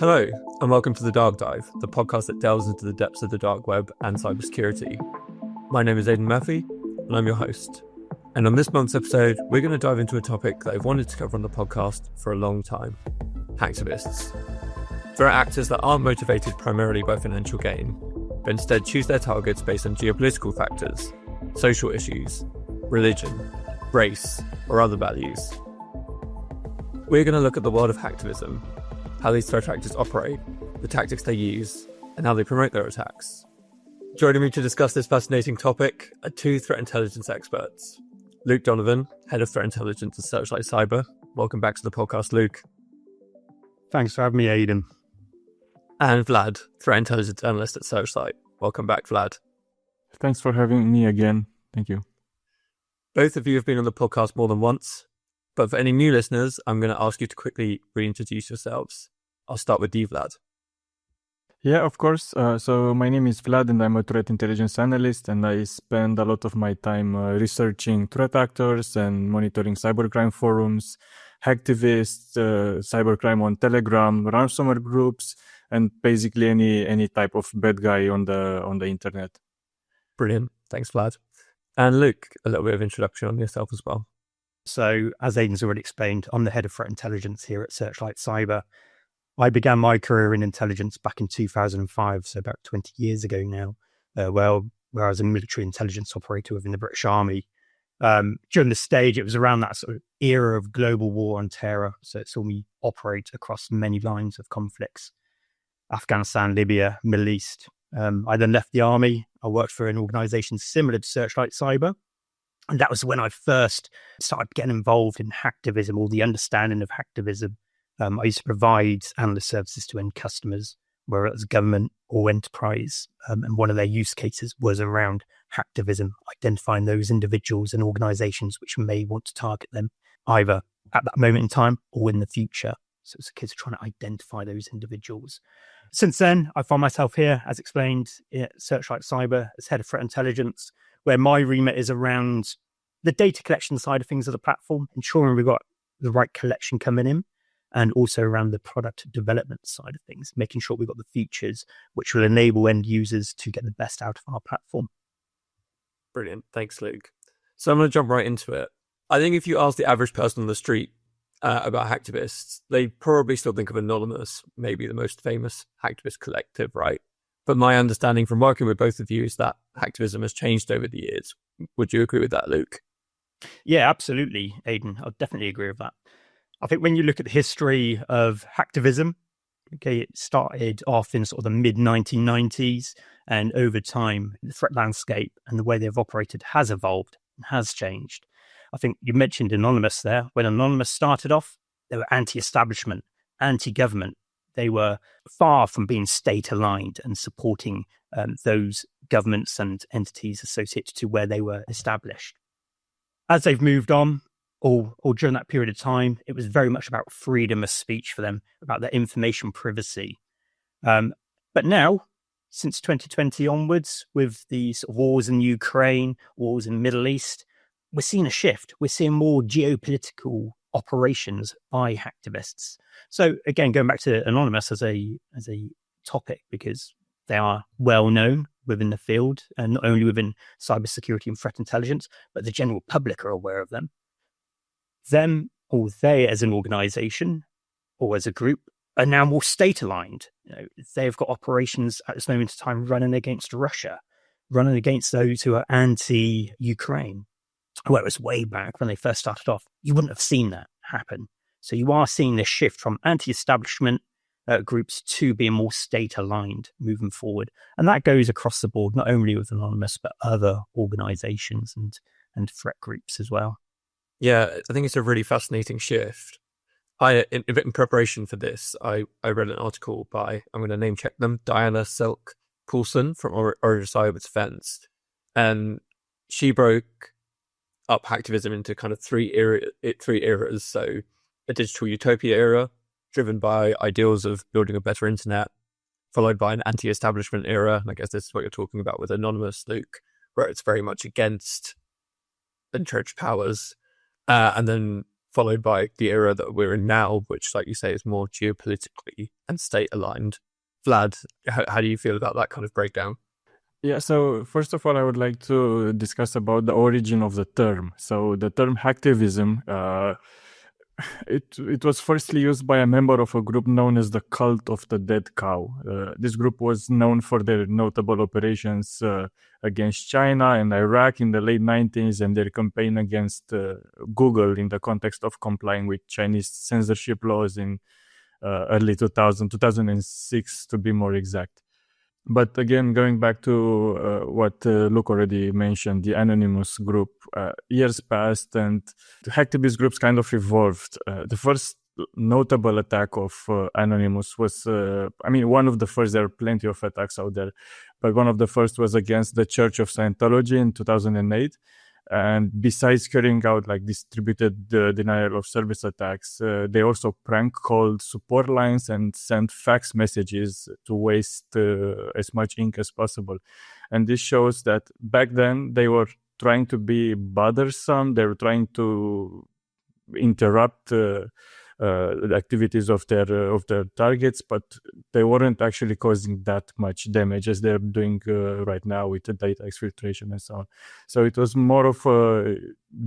Hello, and welcome to The Dark Dive, the podcast that delves into the depths of the dark web and cybersecurity. My name is Aidan Murphy, and I'm your host. And on this month's episode, we're going to dive into a topic that I've wanted to cover on the podcast for a long time: hacktivists. They're actors that aren't motivated primarily by financial gain, but instead choose their targets based on geopolitical factors, social issues, religion, race, or other values. We're going to look at the world of hacktivism, how these threat actors operate, the tactics they use, and how they promote their attacks. Joining me to discuss this fascinating topic are two threat intelligence experts. Luke Donovan, Head of Threat Intelligence at Searchlight Cyber. Welcome back to the podcast, Luke. Thanks for having me, Aidan. And Vlad, Threat Intelligence Analyst at Searchlight. Welcome back, Vlad. Thanks for having me again. Thank you. Both of you have been on the podcast more than once, but for any new listeners, I'm going to ask you to quickly reintroduce yourselves. I'll start with you, Vlad. Yeah, of course. So my name is Vlad and I'm a threat intelligence analyst, and I spend a lot of my time researching threat actors and monitoring cybercrime forums, hacktivists, cybercrime on Telegram, ransomware groups, and basically any type of bad guy on the internet. Brilliant. Thanks, Vlad. And Luke, a little bit of introduction on yourself as well. So, as Aidan's already explained, I'm the Head of Threat Intelligence here at Searchlight Cyber. I began my career in intelligence back in 2005, so about 20 years ago now, where I was a military intelligence operator within the British Army. During the stage, it was around that sort of era of global war on terror, so it saw me operate across many lines of conflicts: Afghanistan, Libya, Middle East. I then left the Army. I worked for an organisation similar to Searchlight Cyber, and that was when I first started getting involved in hacktivism, or the understanding of hacktivism. I used to provide analyst services to end customers, whether it was government or enterprise. And one of their use cases was around hacktivism, identifying those individuals and organizations which may want to target them, either at that moment in time or in the future. So it's a case of trying to identify those individuals. Since then, I find myself here, as explained, at Searchlight Cyber as Head of Threat Intelligence, where my remit is around the data collection side of things of the platform, ensuring we've got the right collection coming in, and also around the product development side of things, making sure we've got the features which will enable end users to get the best out of our platform. Brilliant. Thanks, Luke. So I'm going to jump right into it. I think if you ask the average person on the street about hacktivists, they probably still think of Anonymous, maybe the most famous hacktivist collective, right? But my understanding from working with both of you is that hacktivism has changed over the years. Would you agree with that, Luke? Yeah, absolutely, Aidan. I'll definitely agree with that. I think when you look at the history of hacktivism, okay, it started off in sort of the mid-1990s, and over time, the threat landscape and the way they've operated has evolved and has changed. I think you mentioned Anonymous there. When Anonymous started off, they were anti-establishment, anti-government. They were far from being state-aligned and supporting those governments and entities associated to where they were established. As they've moved on, or during that period of time, it was very much about freedom of speech for them, about their information privacy. But now, since 2020 onwards, with the sort of wars in Ukraine, wars in the Middle East, we're seeing a shift. We're seeing more geopolitical operations by hacktivists. So again, going back to Anonymous as a topic, because they are well known within the field, and not only within cybersecurity and threat intelligence, but the general public are aware of them. Them, or they as an organization or as a group, are now more state aligned. They've got operations at this moment in time running against Russia, running against those who are anti-Ukraine. Whereas way back when they first started off, you wouldn't have seen that happen. So you are seeing this shift from anti-establishment groups to being more state aligned moving forward. And that goes across the board, not only with Anonymous, but other organizations and threat groups as well. Yeah, I think it's a really fascinating shift. In preparation for this, I read an article by, I'm going to name check them, Diana Selck-Paulsson from Origin Cyber Defense. And she broke up hacktivism into kind of three eras. So a digital utopia era, driven by ideals of building a better internet, followed by an anti-establishment era. And I guess this is what you're talking about with Anonymous, Luke, where it's very much against entrenched powers. And then followed by the era that we're in now, which, like you say, is more geopolitically and state-aligned. Vlad, how do you feel about that kind of breakdown? Yeah, so first of all, I would like to discuss about the origin of the term. So the term hacktivism, it was firstly used by a member of a group known as the Cult of the Dead Cow. This group was known for their notable operations against China and Iraq in the late 90s, and their campaign against Google in the context of complying with Chinese censorship laws in early 2006 to be more exact. But again, going back to what Luke already mentioned, the anonymous group, years passed and the hacktivist groups kind of evolved. The first notable attack of Anonymous was, one of the first, there are plenty of attacks out there, but one of the first was against the Church of Scientology in 2008. And besides carrying out like distributed denial of service attacks, they also prank called support lines and sent fax messages to waste as much ink as possible. And this shows that back then they were trying to be bothersome. They were trying to interrupt the activities of their targets, but they weren't actually causing that much damage as they're doing right now with the data exfiltration and so on. So it was more of a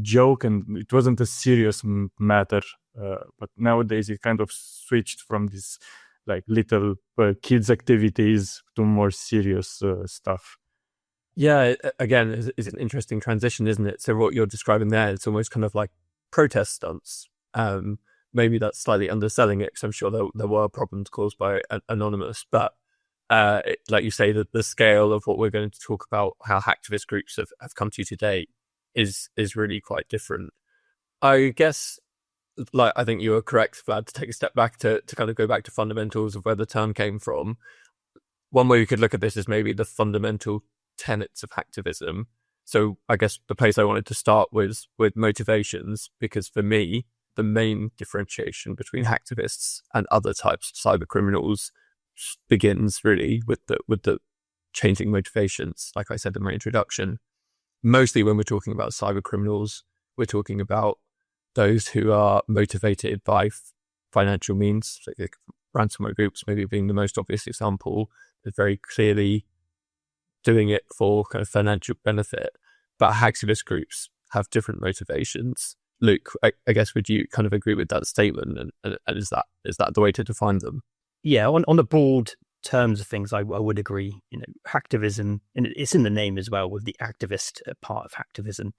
joke, and it wasn't a serious matter. But nowadays it kind of switched from this like little kids activities to more serious stuff. Yeah, again, it's an interesting transition, isn't it? So what you're describing there, it's almost kind of like protest stunts. Maybe that's slightly underselling it, because I'm sure there were problems caused by Anonymous. But like you say, the scale of what we're going to talk about, how hacktivist groups have come to today, is really quite different. I guess, like, I think you were correct, Vlad, to take a step back to kind of go back to fundamentals of where the term came from. One way we could look at this is maybe the fundamental tenets of hacktivism. So I guess the place I wanted to start was with motivations, because for me, the main differentiation between hacktivists and other types of cyber criminals begins really with the changing motivations. Like I said in my introduction, mostly when we're talking about cyber criminals, we're talking about those who are motivated by financial means. So ransomware groups maybe being the most obvious example. They're very clearly doing it for kind of financial benefit, but hacktivist groups have different motivations. Luke, I guess, would you kind of agree with that statement? And is that the way to define them? Yeah, on the broad terms of things, I would agree. Hacktivism, and it's in the name as well, with the activist part of hacktivism.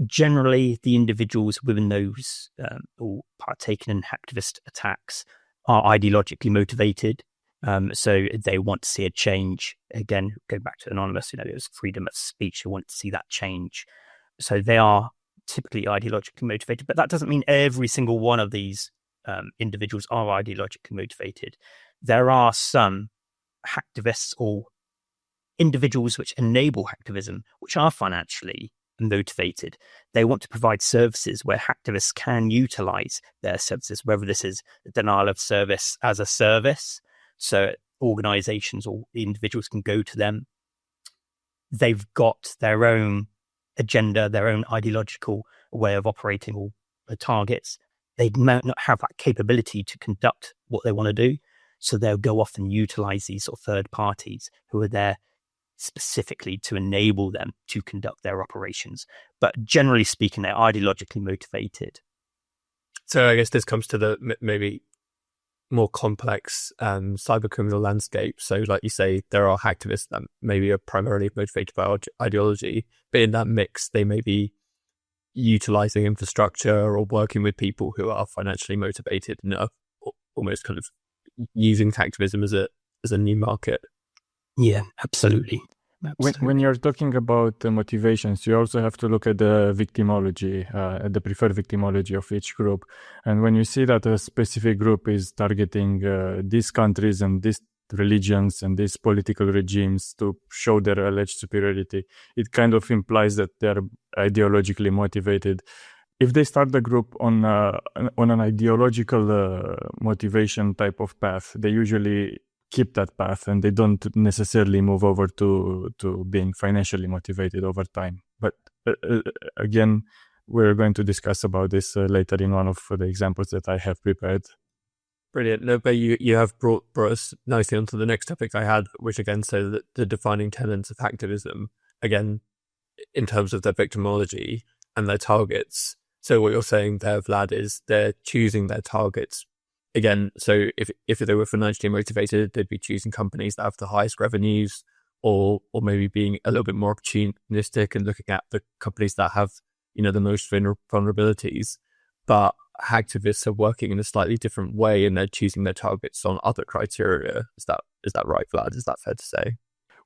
Generally, the individuals within those or partaking in hacktivist attacks are ideologically motivated. So they want to see a change. Again, go back to Anonymous, it was freedom of speech. They want to see that change. So they are typically ideologically motivated, but that doesn't mean every single one of these individuals are ideologically motivated. There are some hacktivists or individuals which enable hacktivism, which are financially motivated. They want to provide services where hacktivists can utilize their services, whether this is denial of service as a service, so organizations or individuals can go to them. They've got their own agenda, their own ideological way of operating or targets. They might not have that capability to conduct what they want to do, so they'll go off and utilize these sort of third parties who are there specifically to enable them to conduct their operations. But generally speaking, they're ideologically motivated. So I guess this comes to the maybe more complex cyber criminal landscape. So like you say, there are hacktivists that maybe are primarily motivated by ideology, but in that mix, they may be utilizing infrastructure or working with people who are financially motivated and are almost kind of using hacktivism as a new market. Yeah, absolutely. When you're talking about motivations, you also have to look at the victimology, the preferred victimology of each group. And when you see that a specific group is targeting these countries and these religions and these political regimes to show their alleged superiority, it kind of implies that they're ideologically motivated. If they start the group on an ideological motivation type of path, they usually keep that path and they don't necessarily move over to being financially motivated over time. But again, we're going to discuss about this later in one of the examples that I have prepared. Brilliant. No, but you have brought us nicely onto the next topic I had, which again, so that the defining tenets of hacktivism, again, in terms of their victimology and their targets. So what you're saying there, Vlad, is they're choosing their targets. Again, so if they were financially motivated, they'd be choosing companies that have the highest revenues, or maybe being a little bit more opportunistic and looking at the companies that have, the most vulnerabilities. But hacktivists are working in a slightly different way, and they're choosing their targets on other criteria. Is that right, Vlad? Is that fair to say?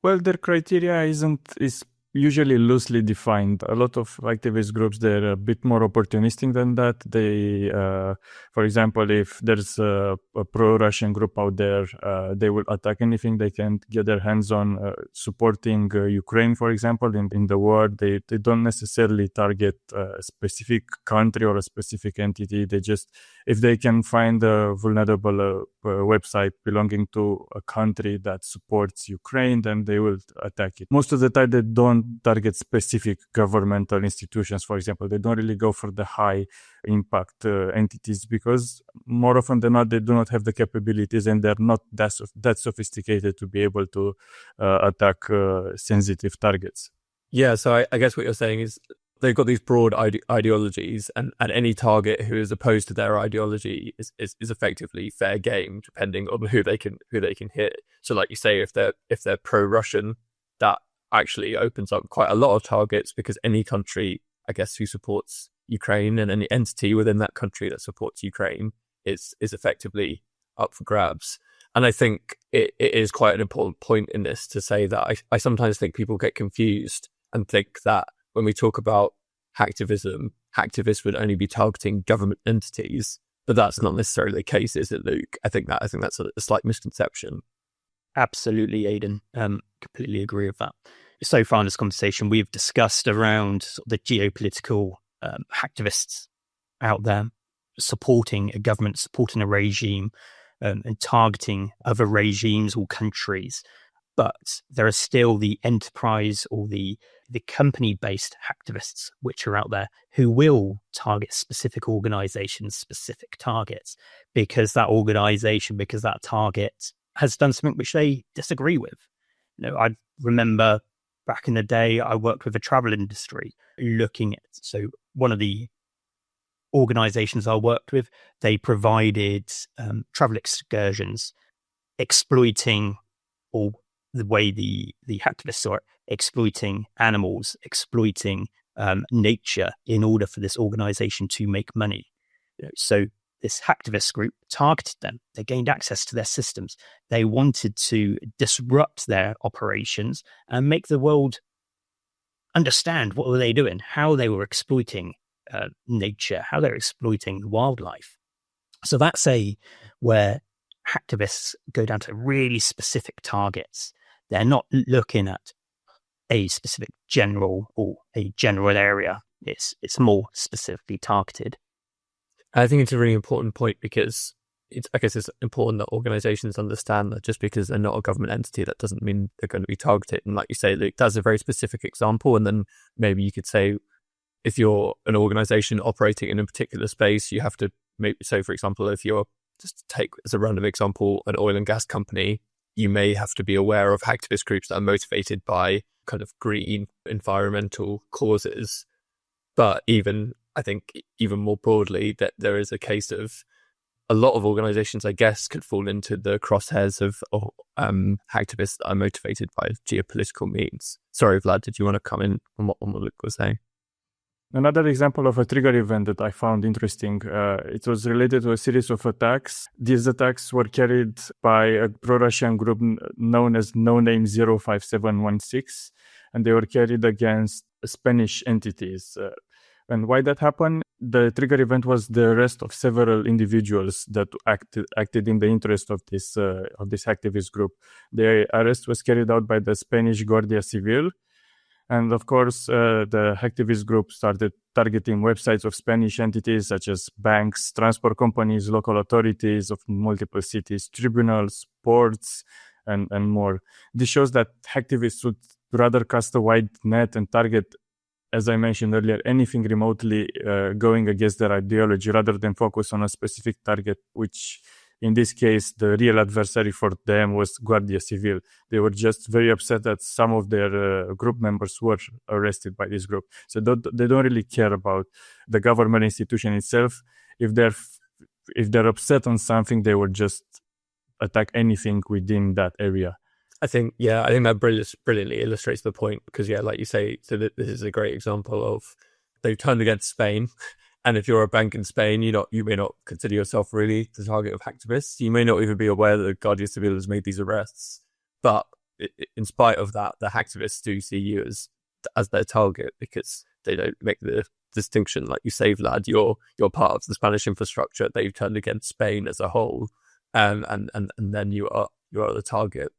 Well, their criteria is usually loosely defined. A lot of activist groups, they're a bit more opportunistic than that. They, for example, if there's a pro-Russian group out there, they will attack anything they can get their hands on, supporting Ukraine, for example, in the war. They don't necessarily target a specific country or a specific entity. They just, if they can find a vulnerable website belonging to a country that supports Ukraine, then they will attack it. Most of the time, they don't target specific governmental institutions, for example. They don't really go for the high impact entities, because more often than not, they do not have the capabilities, and they're not that sophisticated to be able to attack sensitive targets. Yeah, so I guess what you're saying is they've got these broad ideologies, and any target who is opposed to their ideology is effectively fair game, depending on who they can hit. So like you say, if they're pro-Russian, that actually opens up quite a lot of targets, because any country, I guess, who supports Ukraine, and any entity within that country that supports Ukraine is effectively up for grabs. And I think it is quite an important point in this to say that I sometimes think people get confused and think that when we talk about hacktivism, hacktivists would only be targeting government entities, but that's not necessarily the case, is it, Luke? I think that's a slight misconception. Absolutely, Aidan. Completely agree with that. So far in this conversation, we've discussed around the geopolitical hacktivists out there supporting a government, supporting a regime, and targeting other regimes or countries. But there are still the enterprise or the company-based hacktivists which are out there who will target specific organizations, specific targets, because that organization, because that target has done something which they disagree with. I remember back in the day, I worked with the travel industry looking at, so one of the organizations I worked with, they provided travel excursions, exploiting, or the way the hacktivists saw it, exploiting animals, exploiting nature in order for this organization to make money. So this hacktivist group targeted them. They gained access to their systems. They wanted to disrupt their operations and make the world understand what were they doing, how they were exploiting nature, how they're exploiting wildlife. So that's where hacktivists go down to really specific targets. They're not looking at a specific general or a general area. It's more specifically targeted. I think it's a really important point, because I guess it's important that organizations understand that just because they're not a government entity, that doesn't mean they're going to be targeted. And like you say, Luke, that's a very specific example. And then maybe you could say, if you're an organization operating in a particular space, you have to so for example, if you're, just take as a random example, an oil and gas company, you may have to be aware of hacktivist groups that are motivated by kind of green environmental causes. But I think even more broadly, that there is a case of a lot of organizations, I guess, could fall into the crosshairs of hacktivists that are motivated by geopolitical means. Sorry, Vlad, did you want to come in on what Luke was saying? Another example of a trigger event that I found interesting, it was related to a series of attacks. These attacks were carried by a pro-Russian group known as No Name 05716, and they were carried against Spanish entities. And why that happened? The trigger event was the arrest of several individuals that acted in the interest of this hacktivist group. The arrest was carried out by the Spanish Guardia Civil. And of course, the hacktivist group started targeting websites of Spanish entities such as banks, transport companies, local authorities of multiple cities, tribunals, ports, and more. This shows that hacktivists would rather cast a wide net and target as I mentioned earlier, anything remotely going against their ideology rather than focus on a specific target, which in this case, the real adversary for them was Guardia Civil. They were just very upset that some of their group members were arrested by this group. So they don't really care about the government institution itself. If they're upset on something, they would just attack anything within that area. I think that brilliantly illustrates the point, because like you say, so this is a great example of they've turned against Spain. And if you're a bank in Spain, you may not consider yourself really the target of hacktivists. You may not even be aware that Guardia Civil has made these arrests. But in spite of that, the hacktivists do see you as their target, because they don't make the distinction, like you say, Vlad. You're part of the Spanish infrastructure. They've turned against Spain as a whole, and then you are the target.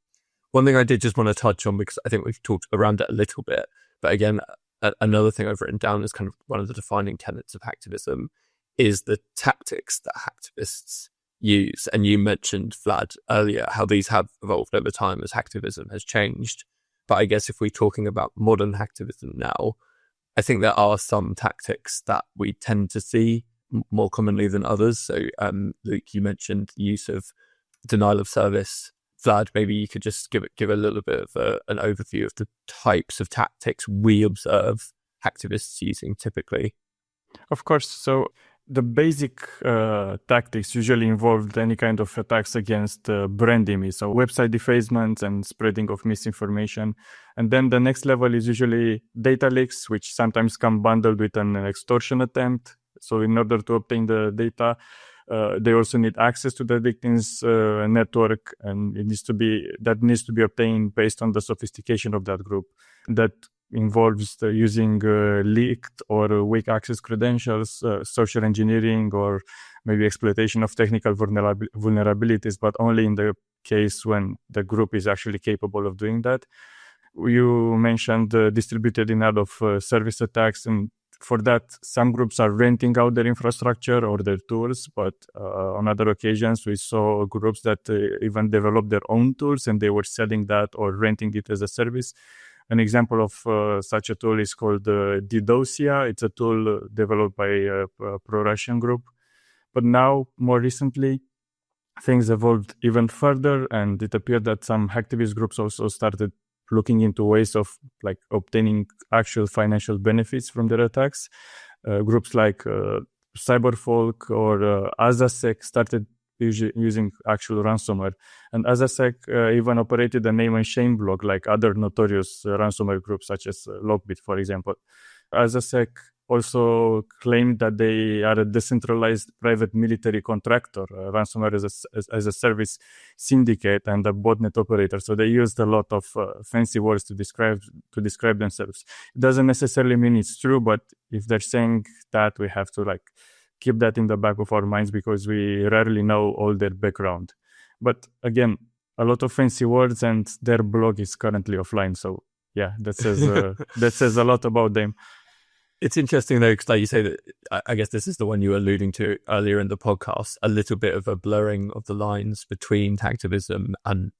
One thing I did just want to touch on, because I think we've talked around it a little bit, but again, another thing I've written down is kind of one of the defining tenets of hacktivism is the tactics that hacktivists use. And you mentioned, Vlad, earlier how these have evolved over time as hacktivism has changed. But I guess if we're talking about modern hacktivism now, I think there are some tactics that we tend to see more commonly than others. So Luke, you mentioned the use of denial of service. Vlad, maybe you could just give a little bit of an overview of the types of tactics we observe hacktivists using typically. Of course. So the basic tactics usually involved any kind of attacks against brand image, so website defacement and spreading of misinformation. And then the next level is usually data leaks, which sometimes come bundled with an extortion attempt. So in order to obtain the data, they also need access to the victim's network, and it needs to be obtained based on the sophistication of that group. That involves using leaked or weak access credentials, social engineering, or maybe exploitation of technical vulnerabilities, but only in the case when the group is actually capable of doing that. You mentioned distributed denial of service attacks, and for that, some groups are renting out their infrastructure or their tools, but on other occasions, we saw groups that even developed their own tools and they were selling that or renting it as a service. An example of such a tool is called DDoSia. It's a tool developed by a pro-Russian group. But now, more recently, things evolved even further, and it appeared that some hacktivist groups also started looking into ways of obtaining actual financial benefits from their attacks. Groups like Cyberfolk or Azasec started using actual ransomware. And Azasec even operated a name and shame blog like other notorious ransomware groups such as Lockbit, for example. Azasec also claimed that they are a decentralized private military contractor, ransomware as a service syndicate, and a botnet operator. So they used a lot of fancy words to describe themselves. It doesn't necessarily mean it's true, but if they're saying that, we have to keep that in the back of our minds, because we rarely know all their background. But again, a lot of fancy words, and their blog is currently offline. So yeah, that says a lot about them. It's interesting though, because like you say, that I guess this is the one you were alluding to earlier in the podcast, a little bit of a blurring of the lines between hacktivism and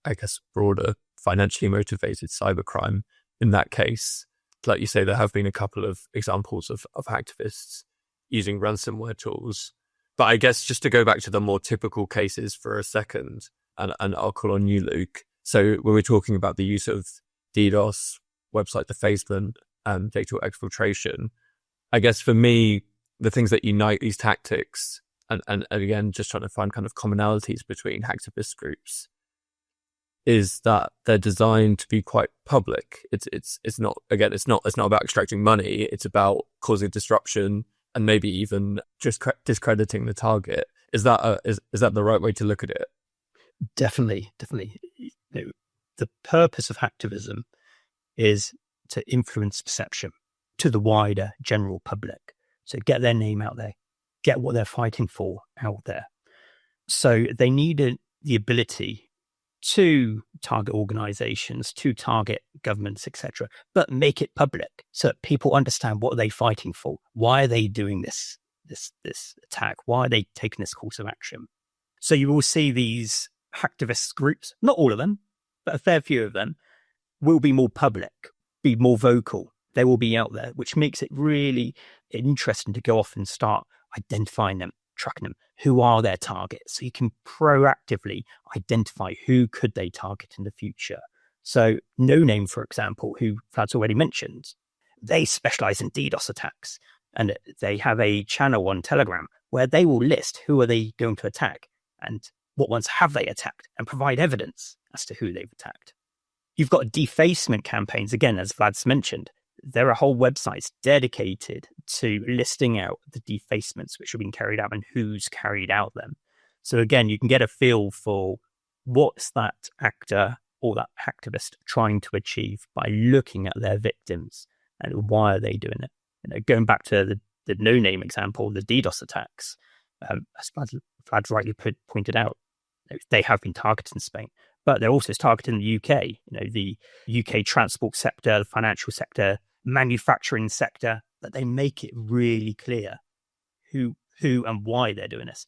I guess broader financially motivated cybercrime. In that case, like you say, there have been a couple of examples of hacktivists using ransomware tools. But I guess just to go back to the more typical cases for a second, and I'll call on you, Luke. So when we're talking about the use of DDoS, website defacement, and data exfiltration, I guess for me, the things that unite these tactics, and again, just trying to find kind of commonalities between hacktivist groups, is that they're designed to be quite public. It's not about extracting money. It's about causing disruption and maybe even just discrediting the target. Is that the right way to look at it? Definitely. The purpose of hacktivism is to influence perception to the wider general public. So get their name out there, get what they're fighting for out there. So they need the ability to target organizations, to target governments, etc., but make it public so that people understand what they're fighting for. Why are they doing this attack? Why are they taking this course of action? So you will see these hacktivist groups, not all of them, but a fair few of them, will be more public, be more vocal, They will be out there, which makes it really interesting to go off and start identifying them, tracking them. Who are their targets? So you can proactively identify who could they target in the future. So No Name, for example, who Vlad's already mentioned, they specialize in DDoS attacks. And they have a channel on Telegram where they will list who are they going to attack and what ones have they attacked and provide evidence as to who they've attacked. You've got defacement campaigns, again, as Vlad's mentioned. There are whole websites dedicated to listing out the defacements which have been carried out and who's carried out them. So again, you can get a feel for what's that actor or that hacktivist trying to achieve by looking at their victims and why are they doing it. Going back to the No Name example, the DDoS attacks, as Vlad rightly pointed out, they have been targeted in Spain, but they're also targeted in the UK. The UK transport sector, the financial sector, manufacturing sector, that they make it really clear who and why they're doing this.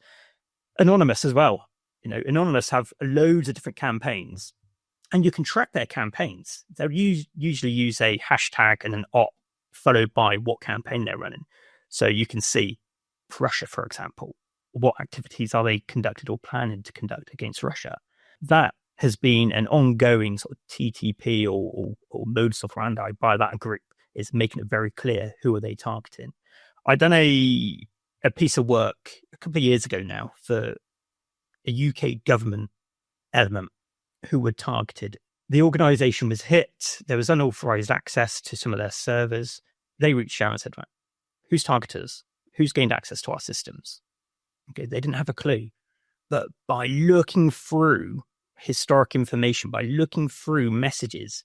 Anonymous as well. Anonymous have loads of different campaigns, and you can track their campaigns. They'll usually use a hashtag and an op followed by what campaign they're running. So you can see Russia, for example, what activities are they conducted or planning to conduct against Russia. That has been an ongoing sort of TTP or modus operandi by that group, is making it very clear who are they targeting. I done a piece of work a couple of years ago now for a UK government element who were targeted. The organization was hit. There was unauthorized access to some of their servers. They reached out and said, right, who's targeted us? Who's gained access to our systems? Okay, they didn't have a clue. But by looking through historic information, by looking through messages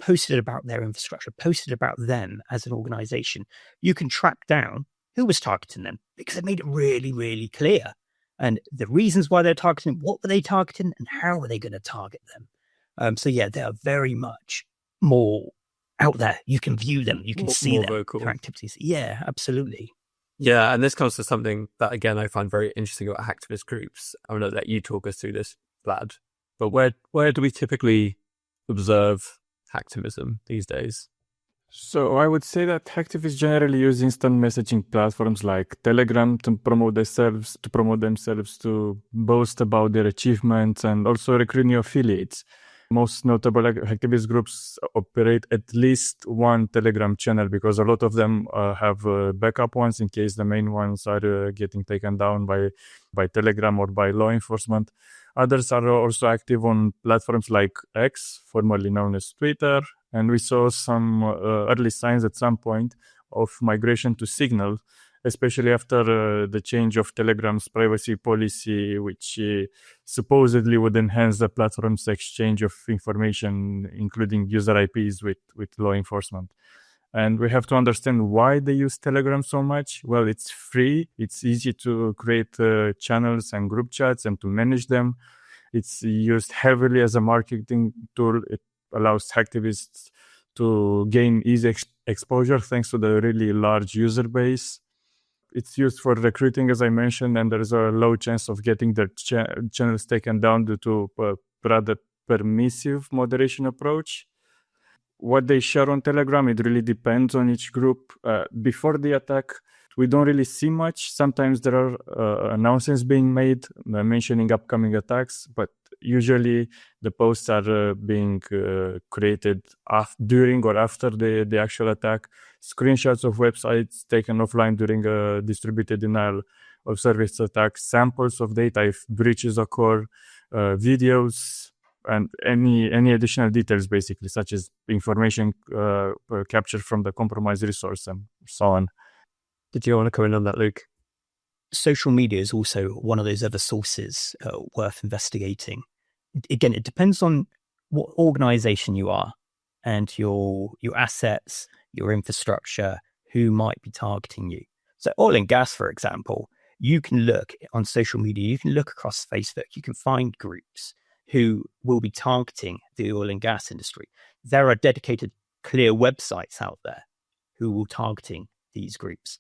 posted about their infrastructure, posted about them as an organization, you can track down who was targeting them, because it made it really, really clear. And the reasons why they're targeting, what were they targeting, and how were they going to target them? So yeah, they are very much more out there. You can view them, you can see them, vocal. Their activities. Yeah, absolutely. Yeah, and this comes to something that, again, I find very interesting about hacktivist groups. I'm going to let you talk us through this, Vlad. But where do we typically observe hacktivism these days? So I would say that hacktivists generally use instant messaging platforms like Telegram to promote themselves, to boast about their achievements, and also recruit new affiliates. Most notable hacktivist groups operate at least one Telegram channel, because a lot of them have backup ones in case the main ones are getting taken down by Telegram or by law enforcement. Others are also active on platforms like X, formerly known as Twitter, and we saw some early signs at some point of migration to Signal, especially after the change of Telegram's privacy policy, which supposedly would enhance the platform's exchange of information, including user IPs with law enforcement. And we have to understand why they use Telegram so much. Well, it's free. It's easy to create channels and group chats and to manage them. It's used heavily as a marketing tool. It allows hacktivists to gain easy exposure thanks to the really large user base. It's used for recruiting, as I mentioned, and there is a low chance of getting their channels taken down due to a rather permissive moderation approach. What they share on Telegram, it really depends on each group. Before the attack, we don't really see much. Sometimes there are announcements being made mentioning upcoming attacks, but usually the posts are being created during or after the actual attack. Screenshots of websites taken offline during a distributed denial of service attack, samples of data if breaches occur, videos, and any additional details, basically, such as information captured from the compromised resource and so on. Did you want to comment on that, Luke? Social media is also one of those other sources worth investigating. Again, it depends on what organization you are and your assets, your infrastructure, who might be targeting you. So oil and gas, for example, you can look on social media, you can look across Facebook, you can find groups who will be targeting the oil and gas industry. There are dedicated, clear websites out there who will targeting these groups.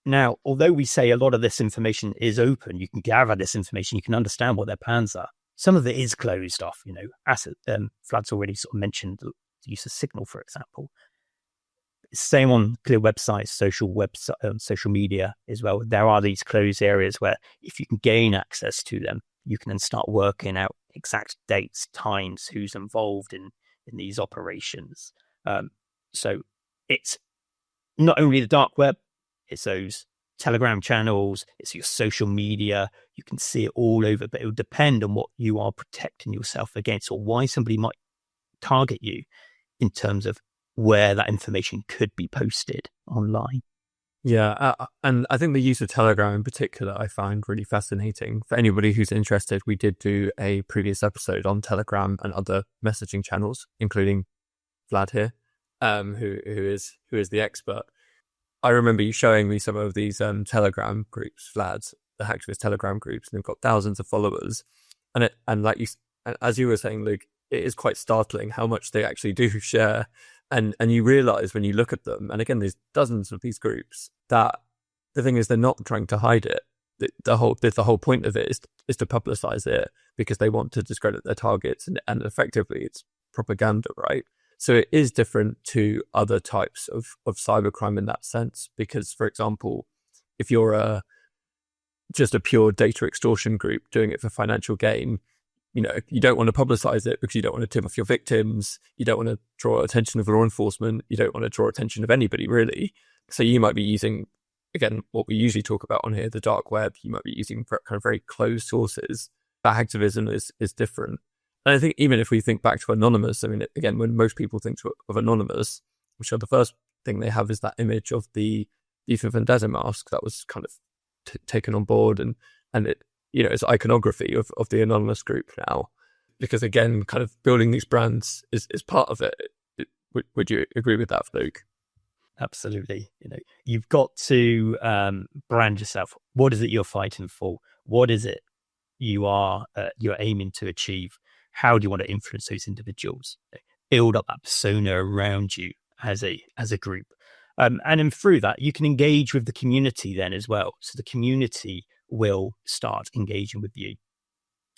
Now, although we say a lot of this information is open, you can gather this information, you can understand what their plans are. Some of it is closed off, Vlad's already sort of mentioned the use of Signal, for example. Same on clear websites, social media as well. There are these closed areas where if you can gain access to them, you can then start working out exact dates, times, who's involved in these operations. So it's not only the dark web, it's those Telegram channels, it's your social media. You can see it all over, but it will depend on what you are protecting yourself against or why somebody might target you in terms of where that information could be posted online. Yeah, and I think the use of Telegram in particular, I find really fascinating. For anybody who's interested, we did do a previous episode on Telegram and other messaging channels, including Vlad here, who is the expert. I remember you showing me some of these Telegram groups, Vlad's, the Hacktivist Telegram groups, and they've got thousands of followers. And as you were saying, Luke, it is quite startling how much they actually do share. And you realize when you look at them, and again, there's dozens of these groups, that the thing is they're not trying to hide it. The whole point of it is to publicize it because they want to discredit their targets, and effectively it's propaganda, right? So it is different to other types of cybercrime in that sense, because, for example, if you're just a pure data extortion group doing it for financial gain, you don't want to publicize it because you don't want to tip off your victims. You don't want to draw attention of law enforcement. You don't want to draw attention of anybody, really. So you might be using, again, what we usually talk about on here, the dark web. You might be using kind of very closed sources. That hacktivism is different. And I think even if we think back to Anonymous, I mean, again, when most people think of Anonymous, which are the first thing they have is that image of the V for Vendetta mask that was kind of taken on board, and it, it's iconography of the Anonymous group now, because again, kind of building these brands is part of it. Would you agree with that, Luke? Absolutely. You've got to brand yourself. What is it you're fighting for? What is it you're aiming to achieve? How do you want to influence those individuals? Build up that persona around you as a group. And then through that, you can engage with the community then as well. So the community will start engaging with you.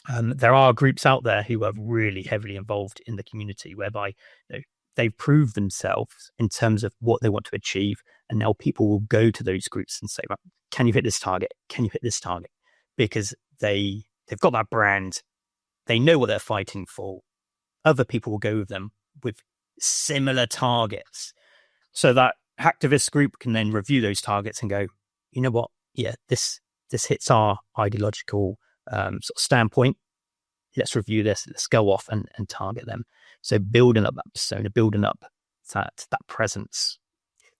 There are groups out there who are really heavily involved in the community, whereby they've proved themselves in terms of what they want to achieve. And now people will go to those groups and say, well, can you hit this target? Can you hit this target? Because they've got that brand. They know what they're fighting for. Other people will go with them with similar targets. So that hacktivist group can then review those targets and go, you know what? Yeah, this hits our ideological sort of standpoint. Let's review this. Let's go off and target them. So building up that persona, building up that presence.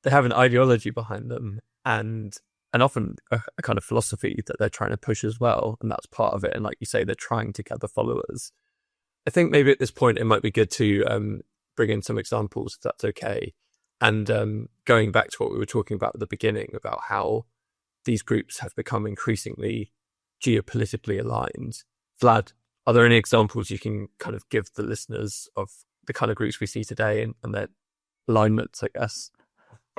They have an ideology behind them, and often a kind of philosophy that they're trying to push as well. And that's part of it. And like you say, they're trying to gather followers. I think maybe at this point, it might be good to bring in some examples, if that's okay. And going back to what we were talking about at the beginning, about how these groups have become increasingly geopolitically aligned. Vlad, are there any examples you can kind of give the listeners of the kind of groups we see today and their alignments, I guess?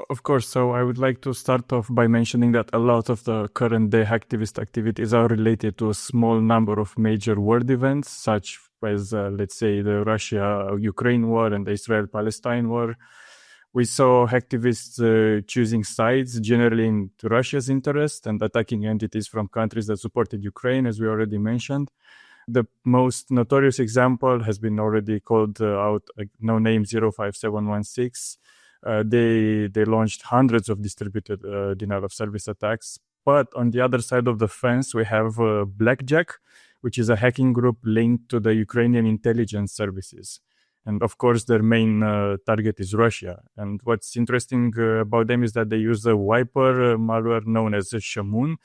Of course. So I would like to start off by mentioning that a lot of the current day hacktivist activities are related to a small number of major world events, such as, let's say, the Russia-Ukraine war and the Israel-Palestine war. We saw hacktivists choosing sides generally in Russia's interest and attacking entities from countries that supported Ukraine, as we already mentioned. The most notorious example has been already called out, no name 05716. They launched hundreds of distributed denial of service attacks. But on the other side of the fence, we have Blackjack, which is a hacking group linked to the Ukrainian intelligence services. And of course, their main target is Russia. And what's interesting about them is that they use a wiper malware known as Shamoon,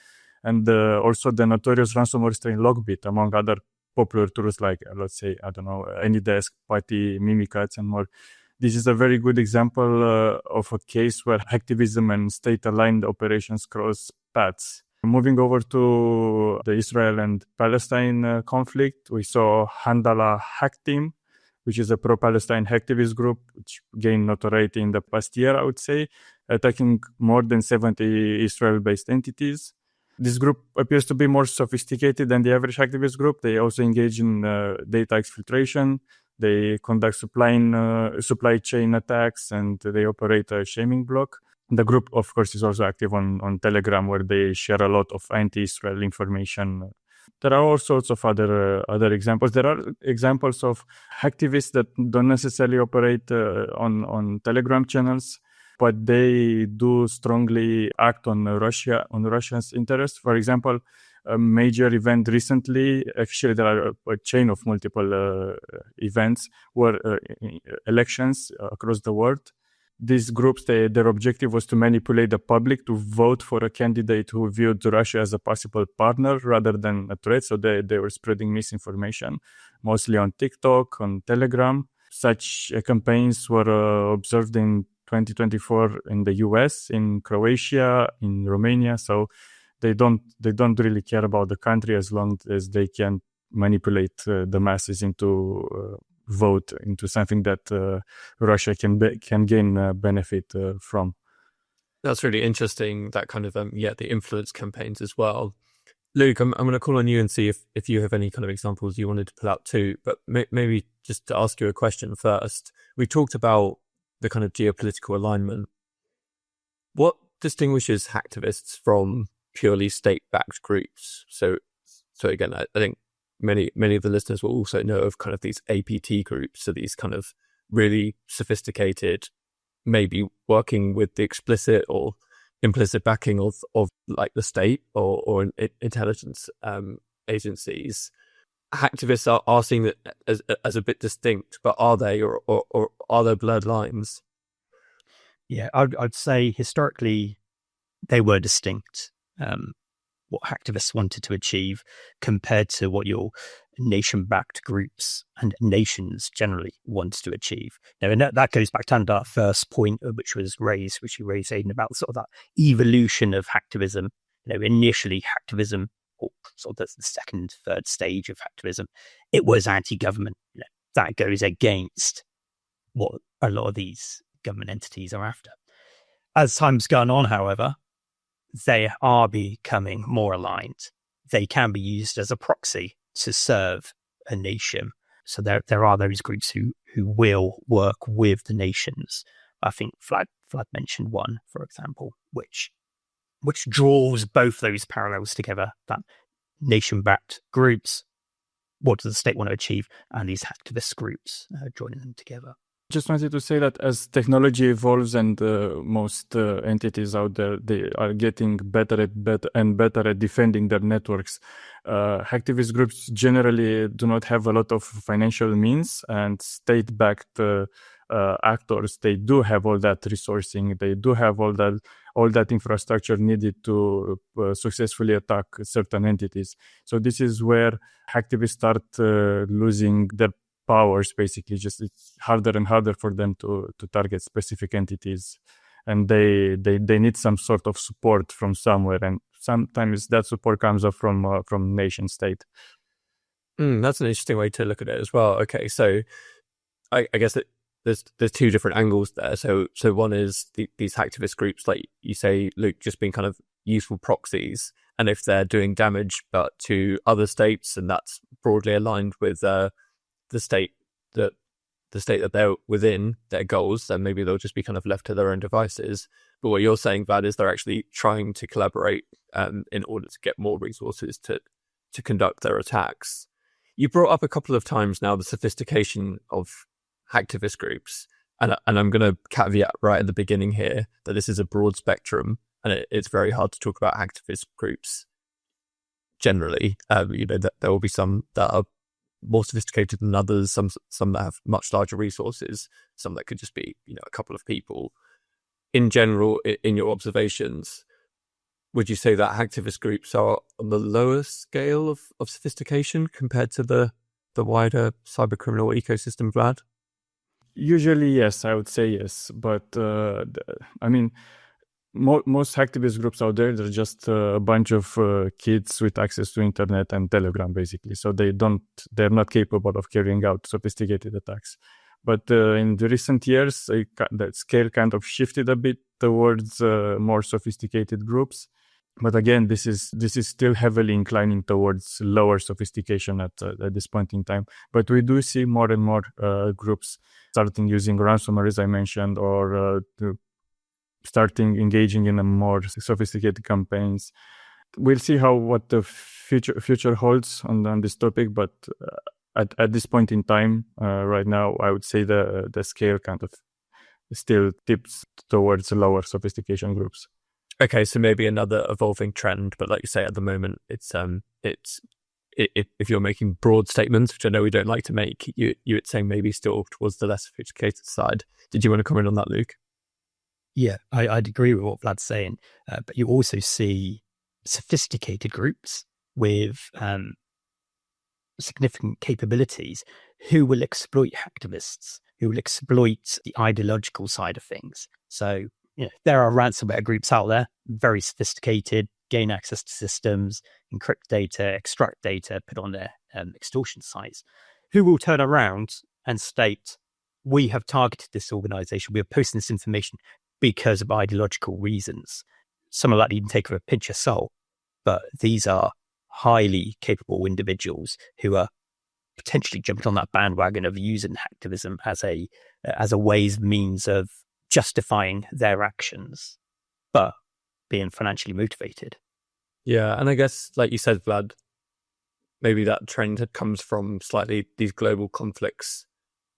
and also the notorious ransomware strain Lockbit, among other popular tools like, let's say, AnyDesk, Putty, Mimikatz, and more. This is a very good example of a case where hacktivism and state-aligned operations cross paths. Moving over to the Israel and Palestine conflict, we saw Handala Hack Team, which is a pro-Palestine hacktivist group, which gained notoriety in the past year, I would say, attacking more than 70 Israel-based entities. This group appears to be more sophisticated than the average hacktivist group. They also engage in data exfiltration, They conduct supply chain attacks, and they operate a shaming block. The group, of course, is also active on Telegram, where they share a lot of anti-Israel information. There are all sorts of other examples. There are examples of hacktivists that don't necessarily operate on Telegram channels, but they do strongly act on Russia's interests. For example, a major event recently, actually there are a chain of multiple events, were elections across the world. These groups, their objective was to manipulate the public to vote for a candidate who viewed Russia as a possible partner rather than a threat. So they were spreading misinformation, mostly on TikTok, on Telegram. Such campaigns were observed in 2024 in the US, in Croatia, in Romania. So they don't really care about the country as long as they can manipulate the masses into vote into something that Russia can gain benefit from. That's really interesting. That kind of the influence campaigns as well. Luke, I'm going to call on you and see if you have any kind of examples you wanted to pull out too. But maybe just to ask you a question first. We talked about the kind of geopolitical alignment. What distinguishes hacktivists from purely state-backed groups? So again, I think many of the listeners will also know of kind of these APT groups, so these kind of really sophisticated, maybe working with the explicit or implicit backing of like the state or intelligence agencies. Hacktivists are seen that as a bit distinct, but are they or are there blurred lines? Yeah, I'd say historically they were distinct. What hacktivists wanted to achieve compared to what your nation-backed groups and nations generally want to achieve. Now, and that goes back to our first point, which you raised, Aidan, about sort of that evolution of hacktivism. Initially hacktivism, or sort of the second, third stage of hacktivism, it was anti-government. That goes against what a lot of these government entities are after. As time's gone on, however, they are becoming more aligned. They can be used as a proxy to serve a nation. So there are those groups who will work with the nations. I think Vlad mentioned one, for example, which draws both those parallels together, that nation-backed groups, what does the state want to achieve, and these hacktivist groups joining them together. Just wanted to say that as technology evolves and most entities out there, they are getting better at defending their networks. Hacktivist groups generally do not have a lot of financial means, and state-backed actors, they do have all that resourcing, they do have all that infrastructure needed to successfully attack certain entities. So this is where hacktivists start losing their powers. Basically, just it's harder and harder for them to target specific entities, and they need some sort of support from somewhere, and sometimes that support comes up from nation state. That's an interesting way to look at it as well. Okay, so I guess there's two different angles there. So one is these hacktivist groups, like you say, Luke, just being kind of useful proxies, and if they're doing damage but to other states, and that's broadly aligned with the state that they're within, their goals, then maybe they'll just be kind of left to their own devices. But what you're saying, Vlad, is they're actually trying to collaborate in order to get more resources to conduct their attacks. You brought up a couple of times now the sophistication of hacktivist groups, and I'm going to caveat right at the beginning here that this is a broad spectrum, and it's very hard to talk about hacktivist groups generally. That there will be some that are more sophisticated than others, some that have much larger resources, some that could just be a couple of people. In general, in your observations, would you say that hacktivist groups are on the lower scale of sophistication compared to the wider cybercriminal ecosystem, Vlad? Usually, yes, I would say yes. But I mean, most hacktivist groups out there, they're just a bunch of kids with access to internet and Telegram, basically. So they're not capable of carrying out sophisticated attacks. But in the recent years, that scale kind of shifted a bit towards more sophisticated groups. But again, this is still heavily inclining towards lower sophistication at this point in time. But we do see more and more groups starting using ransomware, as I mentioned, or starting engaging in a more sophisticated campaigns. We'll see what the future holds on this topic. But at this point in time, right now, I would say the scale kind of still tips towards lower sophistication groups. Okay, so maybe another evolving trend, but like you say, at the moment, it's if you're making broad statements, which I know we don't like to make, you would say maybe still towards the less sophisticated side. Did you want to comment on that, Luke? Yeah, I'd agree with what Vlad's saying, but you also see sophisticated groups with significant capabilities who will exploit hacktivists, who will exploit the ideological side of things. So, there are ransomware groups out there, very sophisticated, gain access to systems, encrypt data, extract data, put on their extortion sites, who will turn around and state, we have targeted this organization, we are posting this information because of ideological reasons. Some of that you can take with a pinch of salt, but these are highly capable individuals who are potentially jumping on that bandwagon of using hacktivism as a means of justifying their actions, but being financially motivated. Yeah, and I guess, like you said, Vlad, maybe that trend comes from slightly these global conflicts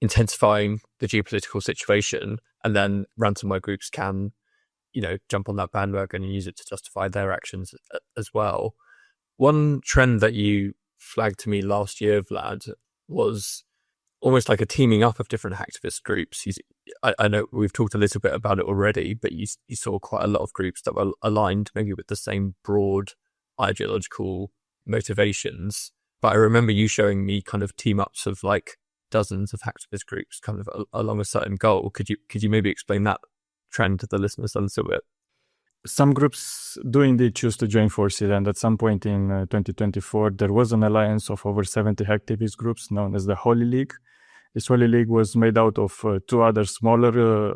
intensifying the geopolitical situation, and then ransomware groups can, jump on that bandwagon and use it to justify their actions as well. One trend that you flagged to me last year, Vlad, was almost like a teaming up of different hacktivist groups. I know we've talked a little bit about it already, but you saw quite a lot of groups that were aligned maybe with the same broad ideological motivations. But I remember you showing me kind of team ups of like dozens of hacktivist groups kind of along a certain goal. Could you maybe explain that trend to the listeners a little bit? Some groups do indeed choose to join forces, and at some point in 2024, there was an alliance of over 70 hacktivist groups known as the Holy League. This Holy League was made out of two other smaller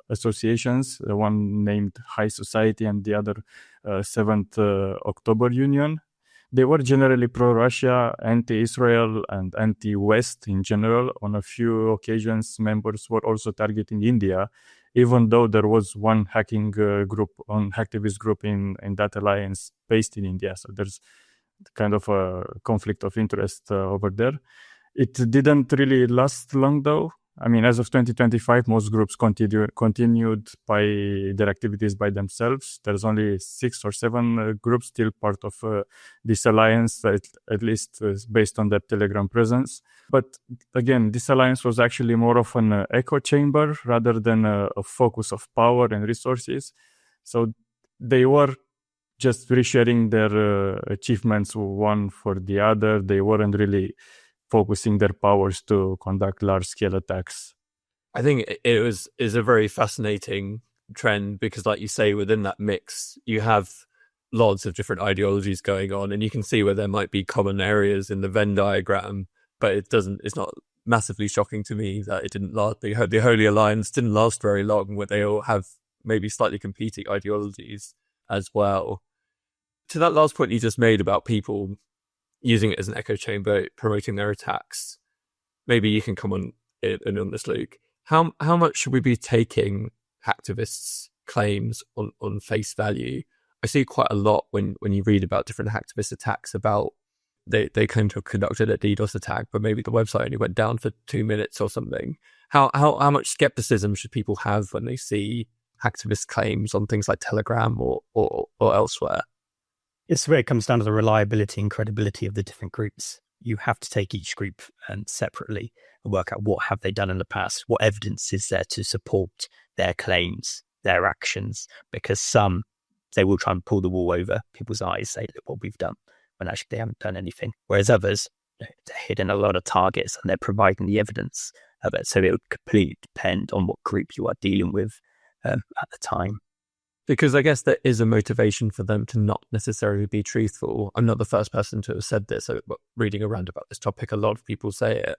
associations, one named High Society and the other 7th October Union. They were generally pro-Russia, anti-Israel, and anti-West in general. On a few occasions, members were also targeting India, even though there was one hacktivist group in that alliance based in India. So there's kind of a conflict of interest over there. It didn't really last long, though. I mean, as of 2025, most groups continued by their activities by themselves. There's only 6 or 7 groups still part of this alliance, at least based on their Telegram presence. But again, this alliance was actually more of an echo chamber rather than a focus of power and resources. So they were just resharing their achievements one for the other. They weren't really focusing their powers to conduct large-scale attacks. I think it is a very fascinating trend because, like you say, within that mix, you have lots of different ideologies going on, and you can see where there might be common areas in the Venn diagram, but it's not massively shocking to me that it didn't last. The Holy Alliance didn't last very long, where they all have maybe slightly competing ideologies as well. To that last point you just made about people using it as an echo chamber, promoting their attacks. Maybe you can come on this, Luke. How much should we be taking hacktivists' claims on face value? I see quite a lot when you read about different hacktivist attacks about they claim to have conducted a DDoS attack, but maybe the website only went down for 2 minutes or something. How much skepticism should people have when they see hacktivist claims on things like Telegram or elsewhere? It's where it comes down to the reliability and credibility of the different groups. You have to take each group separately and work out what have they done in the past, what evidence is there to support their claims, their actions, because some, they will try and pull the wool over people's eyes, say, look what we've done, when actually they haven't done anything. Whereas others, they're hitting a lot of targets and they're providing the evidence of it. So it would completely depend on what group you are dealing with at the time. Because I guess there is a motivation for them to not necessarily be truthful. I'm not the first person to have said this. Reading around about this topic, a lot of people say it.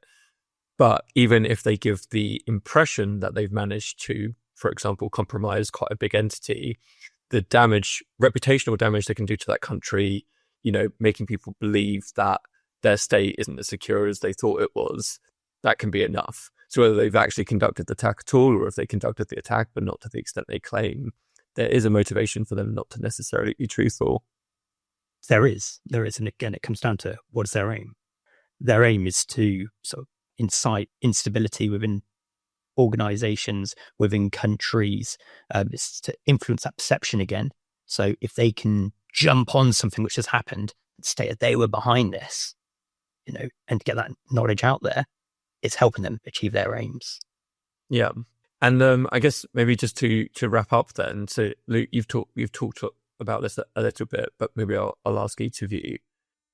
But even if they give the impression that they've managed to, for example, compromise quite a big entity, the damage, reputational damage they can do to that country, making people believe that their state isn't as secure as they thought it was, that can be enough. So whether they've actually conducted the attack at all, or if they conducted the attack but not to the extent they claim, there is a motivation for them not to necessarily be truthful. There is. And again, it comes down to what is their aim? Their aim is to sort of incite instability within organizations, within countries. It's to influence that perception again. So if they can jump on something which has happened and state that they were behind this, and get that knowledge out there, it's helping them achieve their aims. Yeah. And I guess maybe just to wrap up then, so Luke, you've talked about this a little bit, but maybe I'll ask each of you,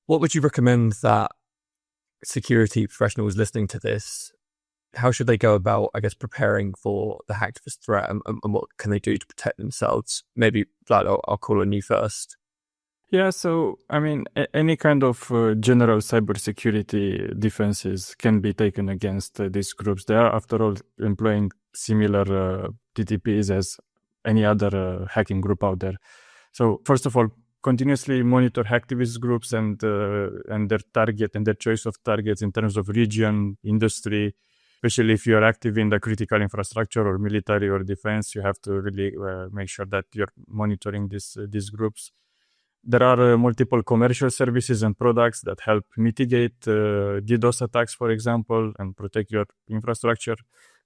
what would you recommend that security professionals listening to this, how should they go about, I guess, preparing for the hacktivist threat, and what can they do to protect themselves? Maybe, Vlad, I'll call on you first. Yeah, so, I mean, any kind of general cybersecurity defenses can be taken against these groups. They are, after all, employing similar TTPs as any other hacking group out there. So, first of all, continuously monitor hacktivist groups and their target and their choice of targets in terms of region, industry. Especially if you're active in the critical infrastructure or military or defense, you have to really make sure that you're monitoring these groups. There are multiple commercial services and products that help mitigate DDoS attacks, for example, and protect your infrastructure.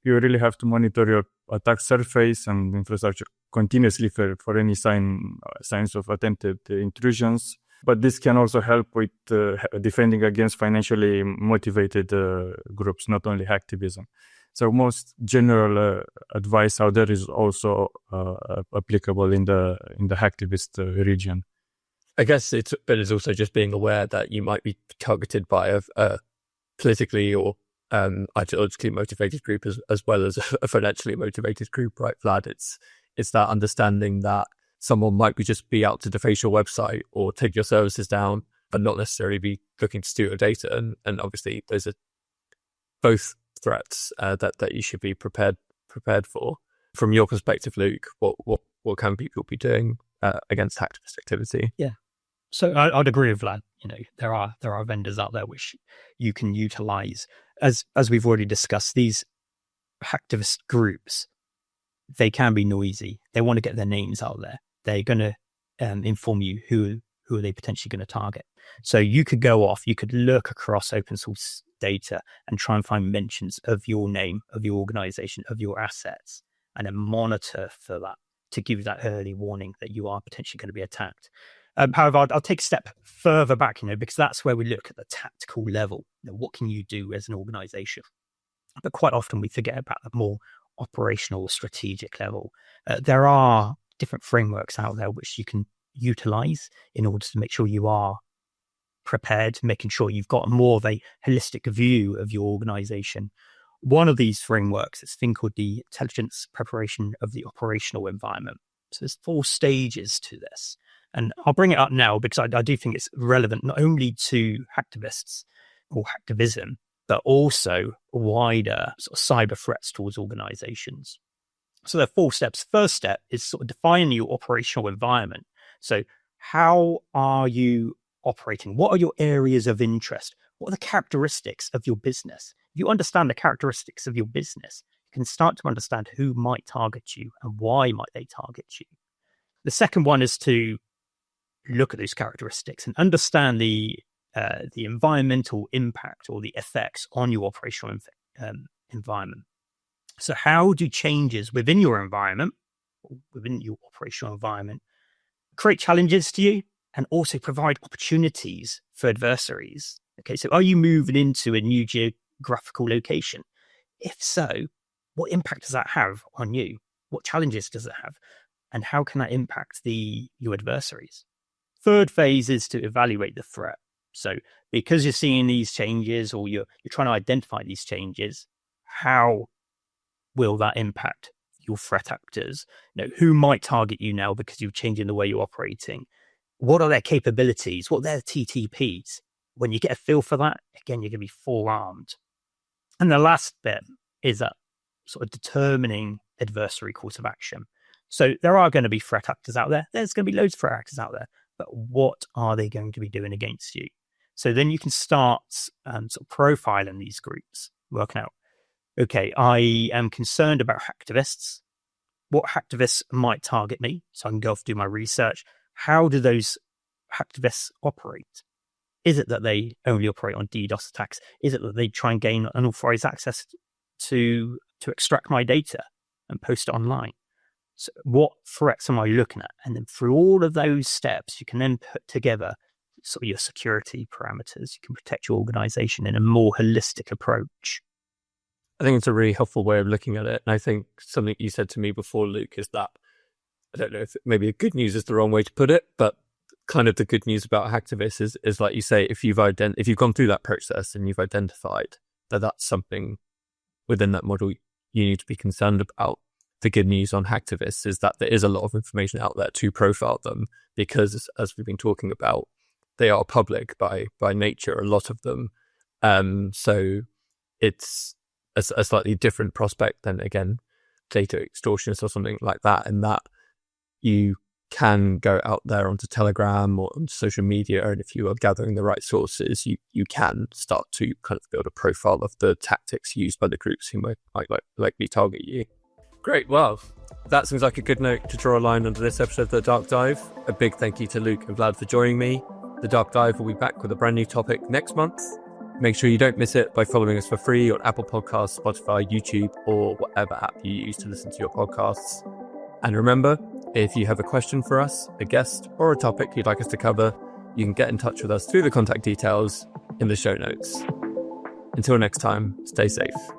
You really have to monitor your attack surface and infrastructure continuously for any signs of attempted intrusions. But this can also help with defending against financially motivated groups, not only hacktivism. So most general advice out there is also applicable in the hacktivist region. I guess it is also just being aware that you might be targeted by a politically or ideologically motivated group as well as a financially motivated group, right, Vlad? It's that understanding that someone might just be out to deface your website or take your services down, but not necessarily be looking to steal your data. And obviously, those are both threats that you should be prepared for. From your perspective, Luke, what can people be doing against hacktivist activity? Yeah. So I'd agree with Vlad. There are vendors out there which you can utilize. As we've already discussed, these hacktivist groups, they can be noisy. They want to get their names out there. They're going to inform you who are they potentially going to target. So you could go off, you could look across open source data and try and find mentions of your name, of your organization, of your assets, and then monitor for that to give you that early warning that you are potentially going to be attacked. However, I'll take a step further back, because that's where we look at the tactical level. What can you do as an organization? But quite often we forget about the more operational, strategic level. There are different frameworks out there which you can utilize in order to make sure you are prepared, making sure you've got more of a holistic view of your organization. One of these frameworks is a thing called the intelligence preparation of the operational environment. So there's 4 stages to this. And I'll bring it up now because I do think it's relevant not only to hacktivists or hacktivism, but also wider sort of cyber threats towards organizations. So there are 4 steps. First step is sort of defining your operational environment. So how are you operating? What are your areas of interest? What are the characteristics of your business? If you understand the characteristics of your business, you can start to understand who might target you and why might they target you. The second one is to look at those characteristics and understand the environmental impact or the effects on your operational environment. So how do changes within your environment, or within your operational environment, create challenges to you and also provide opportunities for adversaries? Okay, so are you moving into a new geographical location? If so, what impact does that have on you? What challenges does it have? And how can that impact your adversaries? Third phase is to evaluate the threat. So because you're seeing these changes or you're trying to identify these changes, how will that impact your threat actors? Who might target you now because you're changing the way you're operating? What are their capabilities? What are their TTPs? When you get a feel for that, again, you're going to be forearmed. And the last bit is that sort of determining adversary course of action. So there are going to be threat actors out there. There's going to be loads of threat actors out there. But what are they going to be doing against you? So then you can start sort of profiling these groups, working out, okay, I am concerned about hacktivists. What hacktivists might target me? So I can go off and do my research. How do those hacktivists operate? Is it that they only operate on DDoS attacks? Is it that they try and gain unauthorized access to extract my data and post it online? So what threats am I looking at? And then through all of those steps, you can then put together sort of your security parameters. You can protect your organization in a more holistic approach. I think it's a really helpful way of looking at it. And I think something you said to me before, Luke, is that, I don't know if maybe good news is the wrong way to put it, but kind of the good news about hacktivists is like you say, if you've gone through that process and you've identified that that's something within that model you need to be concerned about, the good news on hacktivists is that there is a lot of information out there to profile them, because as we've been talking about, they are public by nature, a lot of them. So it's a slightly different prospect than, again, data extortionists or something like that, in that you can go out there onto Telegram or on social media, and if you are gathering the right sources, you can start to kind of build a profile of the tactics used by the groups who might likely target you. Great. Well, that seems like a good note to draw a line under this episode of The Dark Dive. A big thank you to Luke and Vlad for joining me. The Dark Dive will be back with a brand new topic next month. Make sure you don't miss it by following us for free on Apple Podcasts, Spotify, YouTube, or whatever app you use to listen to your podcasts. And remember, if you have a question for us, a guest, or a topic you'd like us to cover, you can get in touch with us through the contact details in the show notes. Until next time, stay safe.